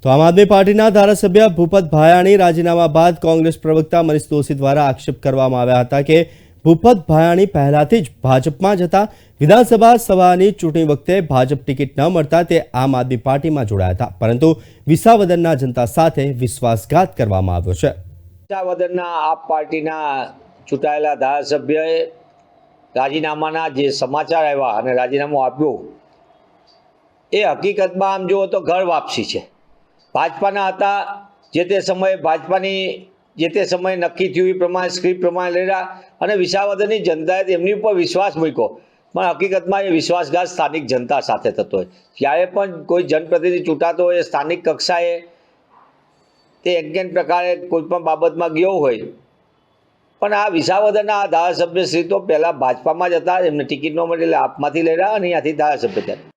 તો આમ આદમી પાર્ટીના ધારાસભ્ય ભૂપત ભાયાણી રાજીનામા બાદ કોંગ્રેસ પ્રવક્તા મનીષ દોશી દ્વારા આક્ષેપ કરવામાં આવ્યા હતા કે ભૂપત ભાયાણી પહેલાથી જ ભાજપમાં જ હતા। વિધાનસભા સભાની ચૂંટણી વખતે ભાજપ ટિકિટ ન મળતા તે આમ આદમી પાર્ટીમાં જોડાયા હતા, પરંતુ વિસાવદરના જનતા સાથે વિશ્વાસઘાત કરવામાં આવ્યો છે। વિસાવદરના આપ પાર્ટીના ચૂંટાયેલા ધારાસભ્યએ રાજીનામાના જે સમાચાર આવ્યા અને રાજીનામું આપ્યું એ હકીકતમાં આમ જુઓ તો ઘર વાપસી છે। ભાજપાના હતા, જે તે સમયે ભાજપાની જે તે સમયે નક્કી થયું એ પ્રમાણે સ્ક્રિપ્ટ પ્રમાણે લઈ રહ્યા અને વિસાવદરની જનતાએ તેમની ઉપર વિશ્વાસ મૂક્યો, પણ હકીકતમાં એ વિશ્વાસઘાત સ્થાનિક જનતા સાથે થતો હોય। જ્યારે પણ કોઈ જનપ્રતિનિધિ ચૂંટાતો હોય સ્થાનિક કક્ષાએ તે એક પ્રકારે કોઈ પણ બાબતમાં ગયો હોય, પણ આ વિસાવદરના ધારાસભ્ય શ્રી તો પહેલાં ભાજપામાં જ હતા, એમને ટિકિટ ન મળી એટલે આપમાંથી લઈ રહ્યા અને અહીંયાથી ધારાસભ્ય થયા।